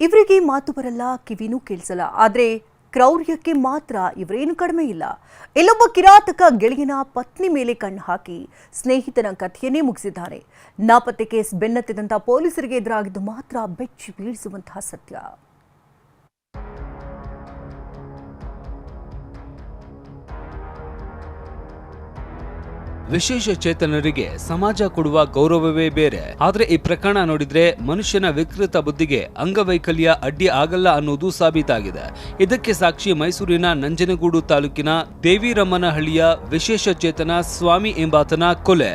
ಇವರಿಗೆ ಮಾತು ಬರಲ್ಲ, ಕಿವಿನೂ ಕೇಳಿಸಲ್ಲ. ಆದರೆ ಕ್ರೌರ್ಯಕ್ಕೆ ಮಾತ್ರ ಇವರೇನು ಕಡಿಮೆ ಇಲ್ಲ. ಇಲ್ಲೊಬ್ಬ ಕಿರಾತಕ ಗೆಳೆಯನ ಪತ್ನಿ ಮೇಲೆ ಕಣ್ಣು ಹಾಕಿ ಸ್ನೇಹಿತನ ಕಥೆಯನ್ನೇ ಮುಗಿಸಿದ್ದಾರೆ. ನಾಪತ್ತೆ ಕೇಸ್ ಬೆನ್ನತ್ತಿದಂಥ ಪೊಲೀಸರಿಗೆ ಎದುರಾಗಿದ್ದು ಮಾತ್ರ ಬೆಚ್ಚಿ ಬೀಳಿಸುವಂತಹ ಸತ್ಯ. ವಿಶೇಷ ಚೇತನರಿಗೆ ಸಮಾಜ ಕೊಡುವ ಗೌರವವೇ ಬೇರೆ. ಆದ್ರೆ ಈ ಪ್ರಕರಣ ನೋಡಿದ್ರೆ ಮನುಷ್ಯನ ವಿಕೃತ ಬುದ್ಧಿಗೆ ಅಂಗವೈಕಲ್ಯ ಅಡ್ಡಿ ಆಗಲ್ಲ ಅನ್ನೋದು ಸಾಬೀತಾಗಿದೆ. ಇದಕ್ಕೆ ಸಾಕ್ಷಿ ಮೈಸೂರಿನ ನಂಜನಗೂಡು ತಾಲೂಕಿನ ದೇವಿರಮ್ಮನಹಳ್ಳಿಯ ವಿಶೇಷ ಚೇತನ ಸ್ವಾಮಿ ಎಂಬಾತನ ಕೊಲೆ.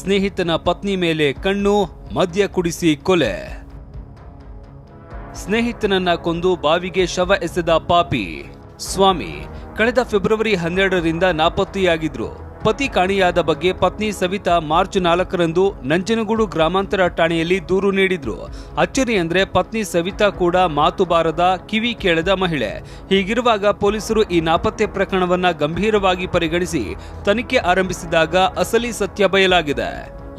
ಸ್ನೇಹಿತನ ಪತ್ನಿ ಮೇಲೆ ಕಣ್ಣು, ಮದ್ಯ ಕುಡಿಸಿ ಕೊಲೆ. ಸ್ನೇಹಿತನನ್ನ ಕೊಂದು ಬಾವಿಗೆ ಶವ ಎಸೆದ ಪಾಪಿ ಸ್ವಾಮಿ ಕಳೆದ ಫೆಬ್ರವರಿ 12ರಿಂದ ನಾಪತ್ತೆಯಾಗಿದ್ರು. ಪತಿ ಕಾಣೆಯಾದ ಬಗ್ಗೆ ಪತ್ನಿ ಸವಿತಾ ಮಾರ್ಚ್ 4ರಂದು ನಂಜನಗೂಡು ಗ್ರಾಮಾಂತರ ಠಾಣೆಯಲ್ಲಿ ದೂರು ನೀಡಿದ್ರು. ಅಚ್ಚರಿ ಅಂದ್ರೆ ಪತ್ನಿ ಸವಿತಾ ಕೂಡ ಮಾತು ಬಾರದ, ಕಿವಿ ಕೇಳದ ಮಹಿಳೆ. ಹೀಗಿರುವಾಗ ಪೊಲೀಸರು ಈ ನಾಪತ್ತೆ ಪ್ರಕರಣವನ್ನ ಗಂಭೀರವಾಗಿ ಪರಿಗಣಿಸಿ ತನಿಖೆ ಆರಂಭಿಸಿದಾಗ ಅಸಲಿ ಸತ್ಯ ಬಯಲಾಗಿದೆ.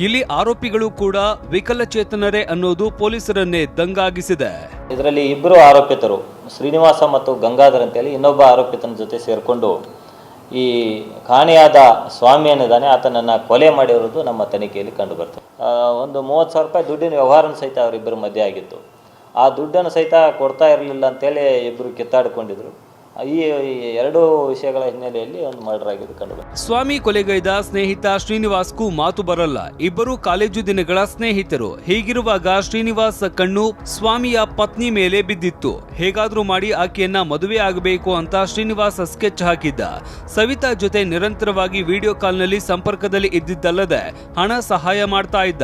ಇಲ್ಲಿ ಆರೋಪಿಗಳು ಕೂಡ ವಿಕಲಚೇತನರೇ ಅನ್ನೋದು ಪೊಲೀಸರನ್ನೇ ದಂಗಾಗಿಸಿದೆ. ಇದರಲ್ಲಿ ಇಬ್ಬರು ಆರೋಪಿತರು ಶ್ರೀನಿವಾಸ ಮತ್ತು ಗಂಗಾಧರ್ ಅಂತೇಳಿ ಇನ್ನೊಬ್ಬ ಆರೋಪಿತನ ಜೊತೆ ಸೇರಿಕೊಂಡು ಈ ಕಾಣೆಯಾದ ಸ್ವಾಮಿ ಏನಿದ್ದಾನೆ ಆತನನ್ನು ಕೊಲೆ ಮಾಡಿರೋದು ನಮ್ಮ ತನಿಖೆಯಲ್ಲಿ ಕಂಡು ಬರ್ತದೆ. ಒಂದು 30,000 ರೂಪಾಯಿ ದುಡ್ಡಿನ ವ್ಯವಹಾರನ ಸಹಿತ ಅವರಿಬ್ಬರ ಮಧ್ಯೆ ಆಗಿತ್ತು. ಆ ದುಡ್ಡನ್ನು ಸಹಿತ ಕೊಡ್ತಾ ಇರಲಿಲ್ಲ ಅಂತೇಳಿ ಇಬ್ಬರು ಕಿತ್ತಾಡಿಕೊಂಡಿದ್ರು. ಈ ಎರಡು ವಿಷಯಗಳ ಹಿನ್ನೆಲೆಯಲ್ಲಿ ಒಂದು ಮರ್ಡರ್ ಆಗಿದೆ ಕಂಡು. ಸ್ವಾಮಿ ಕೊಲೆಗೈದ ಸ್ನೇಹಿತ ಶ್ರೀನಿವಾಸ್ಗೂ ಮಾತು ಬರಲ್ಲ. ಇಬ್ಬರು ಕಾಲೇಜು ದಿನಗಳ ಸ್ನೇಹಿತರು. ಹೀಗಿರುವಾಗ ಶ್ರೀನಿವಾಸ್ ಕಣ್ಣು ಸ್ವಾಮಿಯ ಪತ್ನಿ ಮೇಲೆ ಬಿದ್ದಿತ್ತು. ಹೇಗಾದ್ರೂ ಮಾಡಿ ಆಕೆಯನ್ನ ಮದುವೆ ಆಗಬೇಕು ಅಂತ ಶ್ರೀನಿವಾಸ್ ಸ್ಕೆಚ್ ಹಾಕಿದ್ದ. ಸವಿತಾ ಜೊತೆ ನಿರಂತರವಾಗಿ ವಿಡಿಯೋ ಕಾಲ್ನಲ್ಲಿ ಸಂಪರ್ಕದಲ್ಲಿ ಇದ್ದಿದ್ದಲ್ಲದೆ ಹಣ ಸಹಾಯ ಮಾಡ್ತಾ ಇದ್ದ.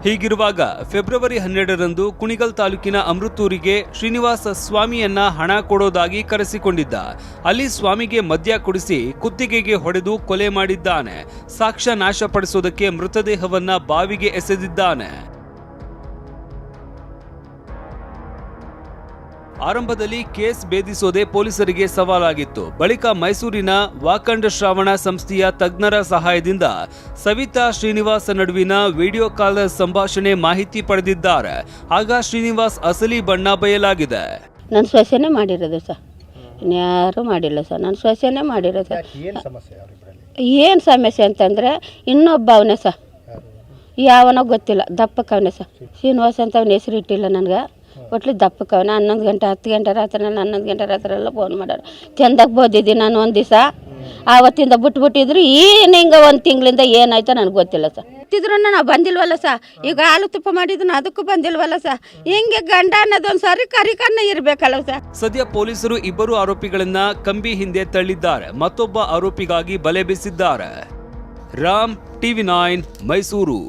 ಹೀಗಿರುವಾಗ ಫೆಬ್ರವರಿ 12ರಂದು ಕುಣಿಗಲ್ ತಾಲೂಕಿನ ಅಮೃತೂರಿಗೆ ಶ್ರೀನಿವಾಸ ಸ್ವಾಮಿಯನ್ನ ಹಣ ಕೊಡೋದಾಗಿ ಕರೆಸಿಕೊಂಡಿದ್ದ. ಅಲ್ಲಿ ಸ್ವಾಮಿಗೆ ಮದ್ಯ ಕುಡಿಸಿ ಕುತ್ತಿಗೆಗೆ ಹೊಡೆದು ಕೊಲೆ ಮಾಡಿದ್ದಾನೆ. ಸಾಕ್ಷ್ಯ ನಾಶಪಡಿಸೋದಕ್ಕೆ ಮೃತದೇಹವನ್ನ ಬಾವಿಗೆ ಎಸೆದಿದ್ದಾನೆ. ಆರಂಭದಲ್ಲಿ ಕೇಸ್ ಭೇದಿಸೋದೇ ಪೊಲೀಸರಿಗೆ ಸವಾಲಾಗಿತ್ತು. ಬಳಿಕ ಮೈಸೂರಿನ ವಾಕಂಡ ಶ್ರಾವಣ ಸಂಸ್ಥೆಯ ತಜ್ಞರ ಸಹಾಯದಿಂದ ಸವಿತಾ ಶ್ರೀನಿವಾಸ್ ನಡುವಿನ ವಿಡಿಯೋ ಕಾಲ್ ಸಂಭಾಷಣೆ ಮಾಹಿತಿ ಪಡೆದಿದ್ದಾರೆ. ಆಗ ಶ್ರೀನಿವಾಸ್ ಅಸಲಿ ಬಣ್ಣ ಬಯಲಾಗಿದೆ. ನನ್ನ ಸೊಸೆನೇ ಮಾಡಿರೋದು ಸರ್, ಇನ್ಯಾರು ಮಾಡಿಲ್ಲ ಸರ್, ನನ್ನ ಸೊಸೆನೇ ಮಾಡಿರೋದು ಸರ್. ಏನು ಸಮಸ್ಯೆ ಅಂತಂದರೆ ಇನ್ನೊಬ್ಬ ಅವನೇ ಸರ್, ಯಾವನೋ ಗೊತ್ತಿಲ್ಲ, ದಪ್ಪಕ್ಕವನೇ ಸರ್. ಶ್ರೀನಿವಾಸ್ ಅಂತ ಅವನ ಹೆಸರು ಇಟ್ಟಿಲ್ಲ ನನಗೆ. ಒಟ್ಲಿ ದಪ್ಪಕ್ಕವನ 11 ಗಂಟೆ 10 ಗಂಟೆ ರಾತ್ರಿ 11 ಗಂಟೆ ರಾತ್ರಿ ಎಲ್ಲ ಫೋನ್ ಮಾಡೋರು. ಚೆಂದಾಗಿ ಬೋದಿದ್ದೀನಿ ನಾನು ಒಂದು ದಿವಸ. ಆವತ್ತಿಂದ ಬಿಟ್ಬಿಟ್ಟಿದ್ರು. ಏನು ಹಿಂಗೆ ಒಂದು ತಿಂಗಳಿಂದ ಏನಾಯ್ತೋ ನನಗೆ ಗೊತ್ತಿಲ್ಲ ಸರ್. ಇದ್ರೂ ನಾವು ಬಂದಿಲ್ವಲ್ಲ ಸರ್. ಈಗ ಹಾಲು ತುಪ್ಪ ಮಾಡಿದ್ರು ಅದಕ್ಕೂ ಬಂದಿಲ್ವಲ್ಲ ಸರ್. ಹಿಂಗೆ ಗಂಡ ಅನ್ನೋದೊಂದು ಸಾರಿ ಕರಿಕನ್ನ ಇರಬೇಕಲ್ಲ ಸರ್. ಸದ್ಯ ಪೊಲೀಸರು ಇಬ್ಬರು ಆರೋಪಿಗಳನ್ನ ಕಂಬಿ ಹಿಂದೆ ತಳ್ಳಿದ್ದಾರೆ. ಮತ್ತೊಬ್ಬ ಆರೋಪಿಗಾಗಿ ಬಲೆ ಬೀಸಿದ್ದಾರೆ. ರಾಮ್, TV9 ಮೈಸೂರು.